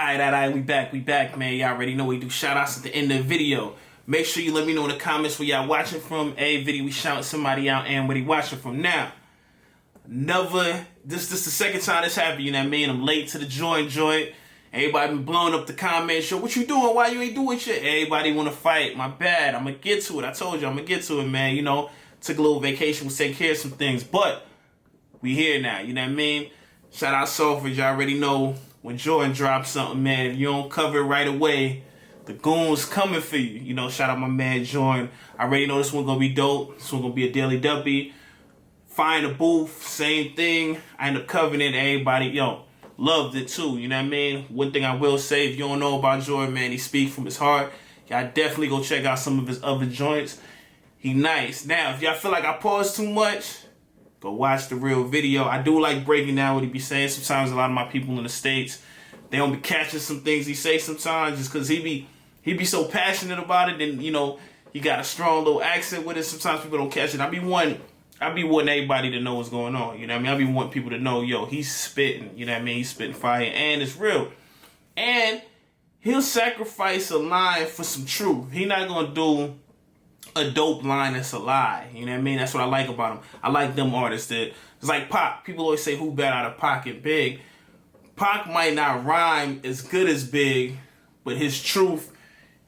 Alright, we back, man. Y'all already know we do shout outs at the end of the video. Make sure you let me know in the comments where y'all watching from. A video we shout somebody out and where they watching from. Now, this the second time this happened, you know what I mean? I'm late to the joint. Everybody been blowing up the comments. Yo, what you doing? Why you ain't doing shit? Everybody want to fight. My bad. I'm going to get to it. I told you I'm going to get to it, man. You know, took a little vacation. Was taking care of some things. But we here now. You know what I mean? Shout out Salford. You already know when Jordan drops something, man. If you don't cover it right away, the goons coming for you. You know, shout out my man Jordan. I already know this one going to be dope. This one going to be a daily Duppy. Find a booth. Same thing. I end up covering it. Everybody, yo, loved it too, you know what I mean? One thing I will say, if you don't know about Jordan, man, he speaks from his heart. Y'all definitely go check out some of his other joints. He nice. Now, if y'all feel like I pause too much, go watch the real video. I do like breaking down what he be saying. Sometimes a lot of my people in the States, they don't be catching some things he say sometimes just because he be so passionate about it, and, you know, he got a strong little accent with it. Sometimes people don't catch it. I be wanting everybody to know what's going on, you know what I mean? I be wanting people to know, yo, he's spitting, you know what I mean? He's spitting fire, and it's real. And he'll sacrifice a line for some truth. He not gonna do a dope line that's a lie, you know what I mean? That's what I like about him. I like them artists that, it's like Pac. People always say, who better out of Pac and Big? Pac might not rhyme as good as Big, but his truth,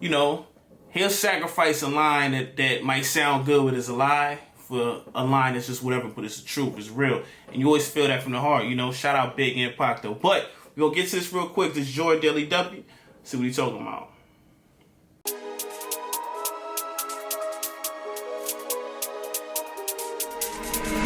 you know, he'll sacrifice a line that might sound good but is a lie, for a line that's just whatever, but it's the truth, it's real. And you always feel that from the heart, you know. Shout out Big and Pac though. But we're gonna get to this real quick. This GRM Daily Duppy. See what he's talking about.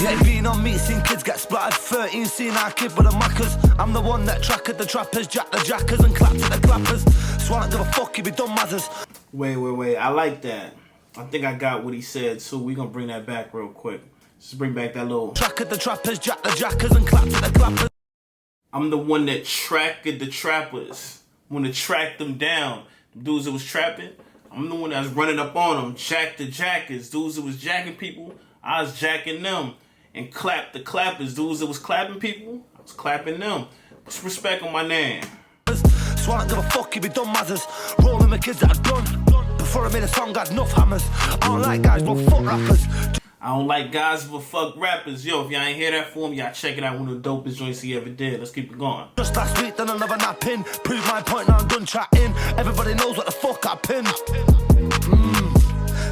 Yeah, being on me, seeing kids get splattered. 13, seeing our kid with the mackers. I'm the one that tracked the trappers, jacked the jackers, and clapped at the clappers. So I don't give a fuck if you done matters. Wait. I like that. I think I got what he said, so we're gonna bring that back real quick. Just bring back that little... Track at the trappers, jack the jackers, and clap at the clappers. I'm the one that tracked the trappers. When to track them down. The dudes that was trapping, I'm the one that was running up on them. Jack the jackers. Dudes that was jacking people, I was jacking them. And clap the clappers. Dudes that was clapping people, I was clapping them. Put respect on my name. So I don't give a fuck if you done matters. Rolling with kids that are done. Before I made a song, got enough hammers. I don't like guys, but fuck rappers. I don't like guys, but fuck rappers. Yo, if y'all ain't hear that from him, y'all check it out. One of the dopest joints he ever did. Let's keep it going. Just last week, done another nap in. Prove my point, now I'm done chatting. Everybody knows what the fuck I pin.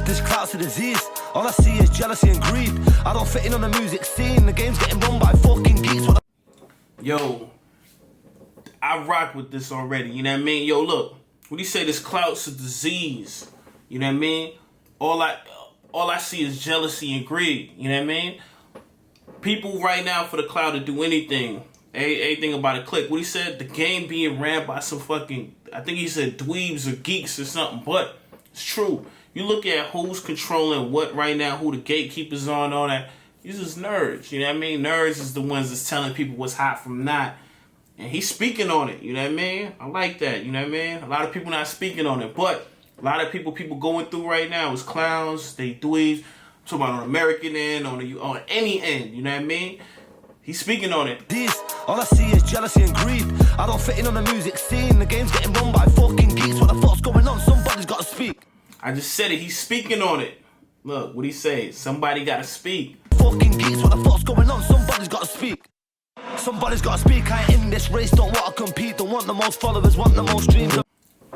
This clout's a disease. All I see is jealousy and greed. I don't fit in on the music scene. The game's getting run by fucking geeks. Yo, I rock with this already. You know what I mean? Yo, look. When you say this clout's a disease, you know what I mean? All I see is jealousy and greed, you know what I mean? People right now for the clout to do anything about a click. What he said, the game being ran by some fucking, I think he said dweebs or geeks or something, but it's true. You look at who's controlling what right now, who the gatekeepers are and all that. These is nerds, you know what I mean? Nerds is the ones that's telling people what's hot from not. And he's speaking on it, you know what I mean? I like that, you know what I mean? A lot of people not speaking on it, but a lot of people going through right now is clowns, they dweebs. I'm talking about on American end, on any end, you know what I mean? He's speaking on it. All I see is jealousy and greed. I don't fit in on the music scene. The game's getting run by fucking geeks. What the fuck's going on? Somebody's got to speak. I just said it. He's speaking on it. Look, what he say? Somebody got to speak. Fucking geeks. What the fuck's going on? Somebody's got to speak. Somebody's got to speak. I ain't in this race. Don't want to compete. Don't want the most followers. Want the most streams.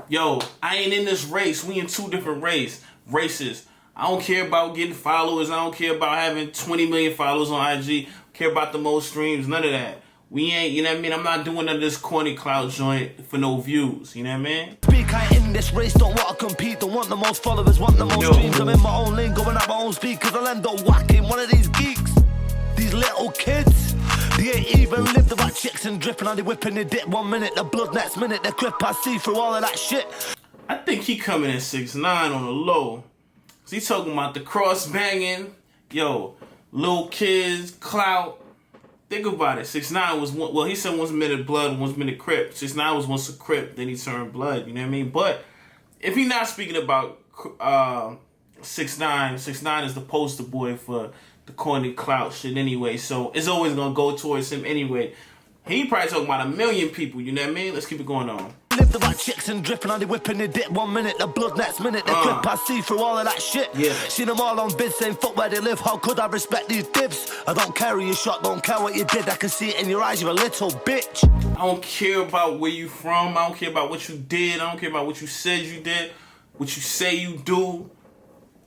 Yo, I ain't in this race. We in two different races. I don't care about getting followers. I don't care about having 20 million followers on IG. I don't care about the most streams. None of that. We ain't, you know what I mean? I'm not doing none of this corny clout joint for no views. You know what I mean? Speak, I ain't in this race. Don't want to compete. Don't want the most followers. Want the most streams. I'm in my own lane. Going at my own speed. Cause I'll end up whacking one of these geeks. These little kids. They ain't even lived about chicks and dripping on the whipping the dip 1 minute, the blood next minute, the grip I see through all of that shit. I think he coming in 6'9" on the low. He talking about the cross banging, yo, little kids, clout. Think about it. 6'9" was one, well, he said 1 minute blood, 1 minute crip. 6'9" was once a crip, then he turned blood, you know what I mean? But if he not speaking about 6'9", 6'9" is the poster boy for the corny clout shit anyway, so it's always gonna go towards him anyway. He probably talking about 1 million people, you know what I mean? Let's keep it going on. Live the right chicks and dripping on the whipping the dip 1 minute, the blood next minute, the grip I see through all of that shit. Yeah. Seen them all on bids, same foot where they live. How could I respect these dibs? I don't care who you shot, don't care what you did. I can see it in your eyes, you're a little bitch. I don't care about where you from. I don't care about what you did. I don't care about what you said you did, what you say you do.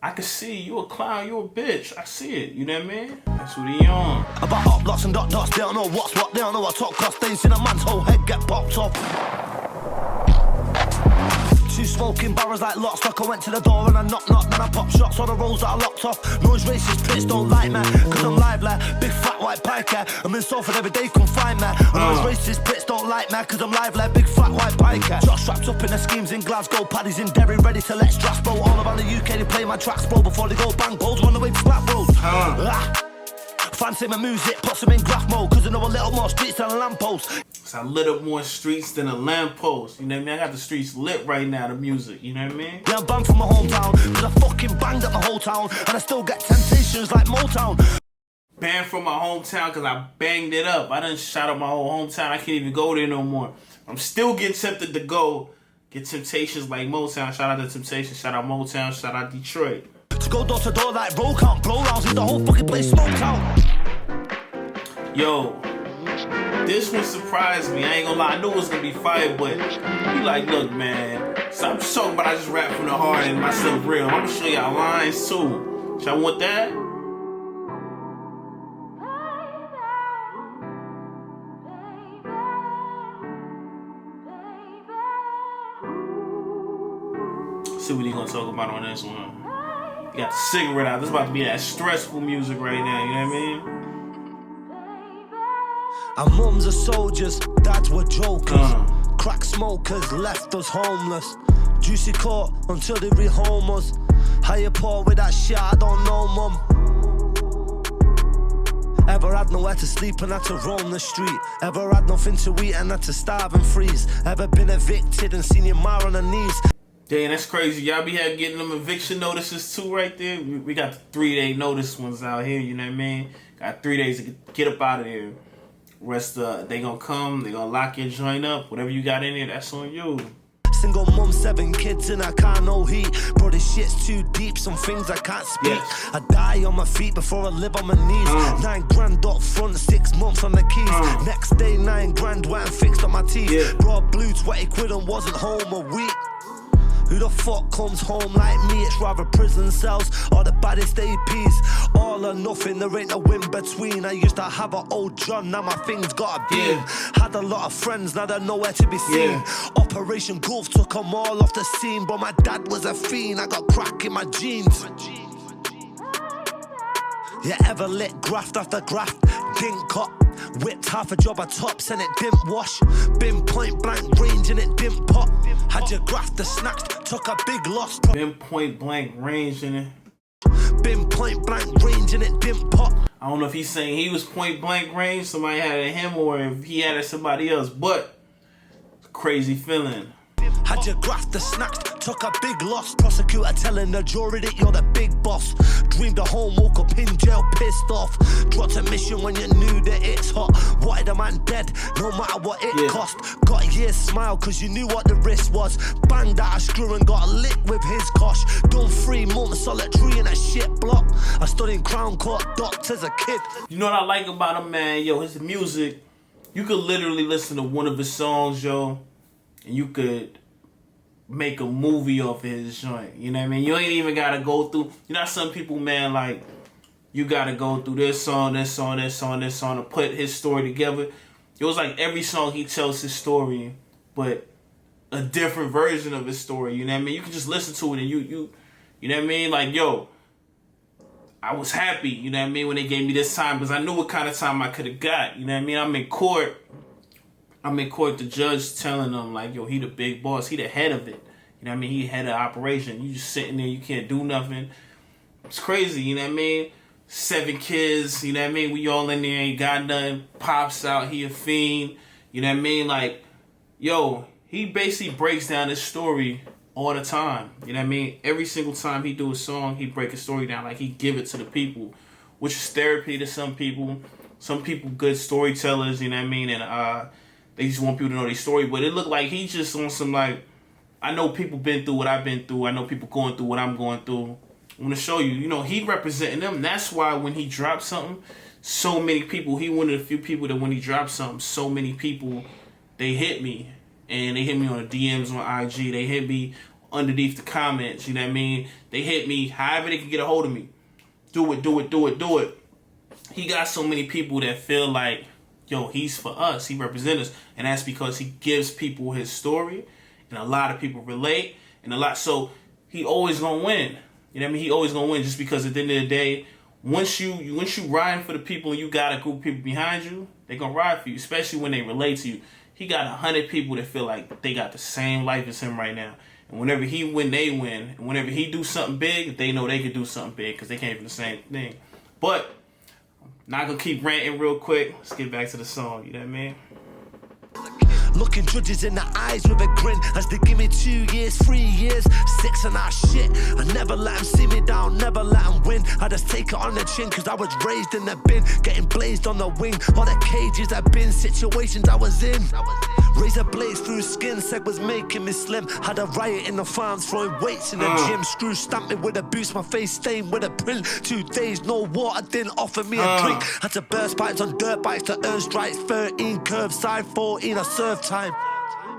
I can see you a clown, you a bitch. I see it, you know what I mean? That's what he on. About hot blocks and dot dots, they don't know what's what, they don't know what top cost. They ain't seen a man's whole head get popped off. Two smoking barrels like lock stock. I went to the door and I knock, then I pop shots. All the rolls that I locked off. Noise racist pricks don't like me, cause I'm live like big fat white piker. I'm in Salford every day, come find me. Noise racist pricks don't like me, cause I'm live like big fat white piker. Shot strapped up in the schemes in Glasgow, paddies in Derry, ready to let straps blow. All around the UK they play my tracks, bro, before they go bang balls. On the way to Black Road. Fancy my music, puts them in graph mode, cause I know a little more streets than a lamppost. It's a little more streets than a lamppost. You know what I mean? I got the streets lit right now, the music. You know what I mean? Yeah, I'm banned from my hometown, cause I fucking banged up my whole town, and I still get temptations like Motown. Banned from my hometown cause I banged it up. I done shot up my whole hometown. I can't even go there no more. I'm still getting tempted to go. Get temptations like Motown. Shout out to Temptations. Shout out Motown. Shout out Detroit. To go door to door like roll count, blow rounds, leave the whole fucking place smoked out. Yo, this one surprised me. I ain't gonna lie, I knew it was gonna be fire, but you like, look, man. Stop talking about I just rap from the heart and myself real. I'm gonna show y'all lines too. Y'all want that? See what he gonna talk about on this one. You got the cigarette out. This about to be that stressful music right now, you know what I mean? Our mums are soldiers, dads were jokers. Crack smokers left us homeless. Juicy court until they rehome us. How you poor with that shit, I don't know, mum. Ever had nowhere to sleep and had to roam the street? Ever had nothing to eat and had to starve and freeze? Ever been evicted and seen your ma on her knees? Damn, that's crazy. Y'all be getting them eviction notices too right there? We got the 3-day notice ones out here, you know what I mean? Got 3 days to get up out of there. Rest, they gonna come, they gonna lock your joint up. Whatever you got in there, that's on you. Single mum, 7 kids and I can't no heat. Bro, this shit's too deep, some things I can't speak. Yes. I die on my feet before I live on my knees. 9 grand up front, 6 months on the keys. Next day, 9 grand went and fixed on my teeth. Yeah. Brought blue, 20 quid and wasn't home a week. Who the fuck comes home like me? It's rather prison cells or the baddest APs. All or nothing, there ain't no in between. I used to have an old John, now my things got a beam. Had a lot of friends, now they're nowhere to be seen. Operation Gulf took them all off the scene. But my dad was a fiend, I got crack in my jeans. You ever lit graft after graft? Didn't cut. Whipped half a job of tops and it didn't wash. Been point blank range and it didn't pop. Had your graft the snatched, took a big loss. Been point blank range in it. Been point blank range and it didn't pop. I don't know if he's saying he was point blank range, somebody had it at him, or if he had it at somebody else, but it's a crazy feeling. Had your graft the snatched, took a big loss. Prosecutor telling the jury that you're the big boss. Dreamed of home, woke up in jail, pissed off. Dropped a mission when you knew that it's hot. Wanted a man dead, no matter what it cost. Got a year's smile, cause you knew what the risk was. Banged out a screw and got lit with his cosh. Done 3 months solitary in a shit block. I stood in Crown Court docks as a kid. You know what I like about him, man? Yo, his music, you could literally listen to one of his songs, yo, and you could make a movie off of his joint. You know what I mean? You ain't even gotta go through, you know, some people, man, like, you gotta go through this song to put his story together. It was like every song he tells his story, but a different version of his story. You know what I mean? You can just listen to it and you know what I mean? Like, yo, I was happy, you know what I mean, when they gave me this time, because I knew what kind of time I could have got. You know what I mean? I'm in court, the judge telling them, like, yo, he the big boss, he the head of it. You know what I mean? He head of operation. You just sitting there, you can't do nothing. It's crazy, you know what I mean? 7 kids, you know what I mean? We all in there, ain't got nothing. Pops out, he a fiend. You know what I mean? Like, yo, he basically breaks down his story all the time. You know what I mean? Every single time he do a song, he break a story down. Like, he give it to the people, which is therapy to some people. Some people good storytellers, you know what I mean? And They just want people to know their story. But it looked like he's just on some like, I know people been through what I've been through. I know people going through what I'm going through. I want to show you, you know, he representing them. That's why when he dropped something, so many people, he one of the few people that when he dropped something, so many people, they hit me. And they hit me on the DMs on IG. They hit me underneath the comments, you know what I mean? They hit me however they can get a hold of me. Do it, do it, do it, do it. He got so many people that feel like, yo, he's for us. He represents us. And that's because he gives people his story. And a lot of people relate. So he always going to win. You know what I mean? He always going to win just because at the end of the day, once you riding for the people and you got a group of people behind you, they're going to ride for you, especially when they relate to you. He got 100 people that feel like they got the same life as him right now. And whenever he win, they win. And whenever he do something big, they know they can do something big because they came from the same thing. But not going to keep ranting real quick. Let's get back to the song. You know what I mean? Looking judges in the eyes with a grin as they give me 2 years, 3 years, 6 and that shit. I never let them see me down, never let them win. I just take it on the chin cause I was raised in the bin, getting blazed on the wing. All the cages I've been, situations I was in. Razor blades through skin, Seg was making me slim. Had a riot in the farms, throwing weights in the gym. Screw stamped me with a boost, my face stained with a print. 2 days, no water, didn't offer me a drink. Had to burst pipes on dirt bikes to earn stripes. 13 curbside, 14 I served time.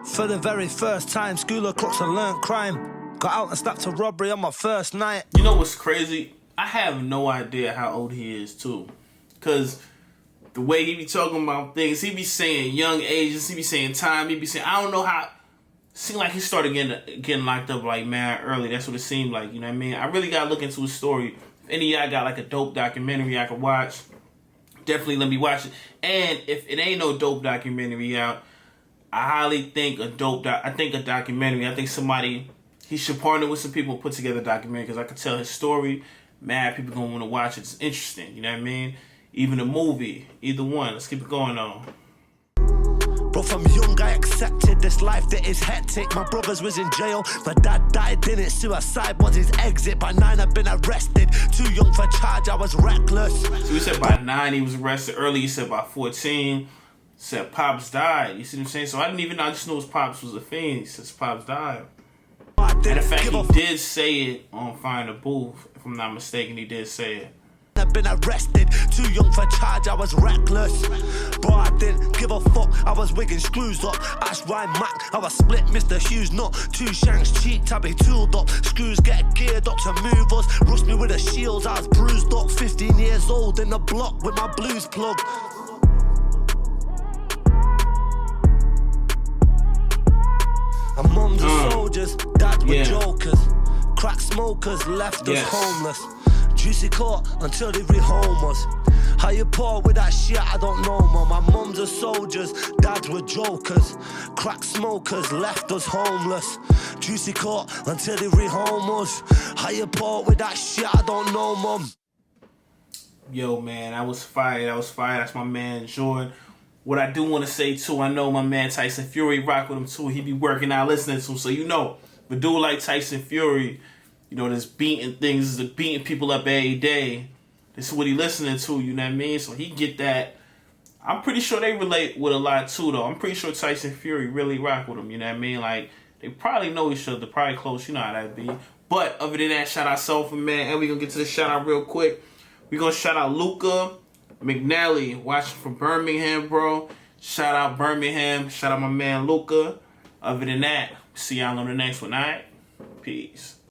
For the very first time, school of crooks and learned crime. Got out and snapped a robbery on my first night. You know what's crazy? I have no idea how old he is too. Cause the way he be talking about things, he be saying young ages, he be saying time, he be saying, I don't know how. Seemed like he started getting locked up like mad early. That's what it seemed like, you know what I mean? I really gotta look into his story. If any of y'all got like a dope documentary I could watch, definitely let me watch it. And if it ain't no dope documentary out, I highly think a documentary. I think somebody, he should partner with some people and put together a documentary because I could tell his story. Mad people gonna want to watch it. It's interesting, you know what I mean? Even a movie, either one. Let's keep it going on. Bro, from young I accepted this life that is hectic. My brothers was in jail, my dad died, didn't suicide was his exit. By 9 I've been arrested, too young for charge, I was reckless. So he said by 9 he was arrested. Early he said by 14. Said Pops died. You see what I'm saying? So I didn't even know. I just knew his Pops was a fiend. He says Pops died. And in fact, he did say it on Find the Booth. If I'm not mistaken, he did say it. I've been arrested, too young for charge, I was reckless. But I didn't give a fuck, I was wigging screws up. Ash Ryan Mac, I was split Mr. Hughes nut. 2 shanks cheek, tabby tooled up. Screws get geared up to move us. Rushed me with the shields, I was bruised up. 15 years old in the block with my blues plug. And mums were soldiers, dads were jokers. Crack smokers left us homeless. Juicy caught until they rehome us. How you poor with that shit, I don't know, mum. My mums are soldiers, dads were jokers. Crack smokers left us homeless. Juicy caught until they rehome us. How you poor with that shit, I don't know, mum. Yo, man, I was fired. That's my man, Jordan. What I do want to say, too, I know my man Tyson Fury rock with him, too. He be working out listening to him. So, you know, but dude like Tyson Fury, you know, this beating things, beating people up every day. This is what he listening to, you know what I mean? So he get that. I'm pretty sure they relate with a lot, too, though. I'm pretty sure Tyson Fury really rock with him, you know what I mean? Like, they probably know each other, probably close, you know how that be. But other than that, shout out Soulful, man. And we going to get to the shout out real quick. we going to shout out Luca McNally, watching from Birmingham, bro. Shout out Birmingham. Shout out my man Luca. Other than that, see y'all on the next one, all right? Peace.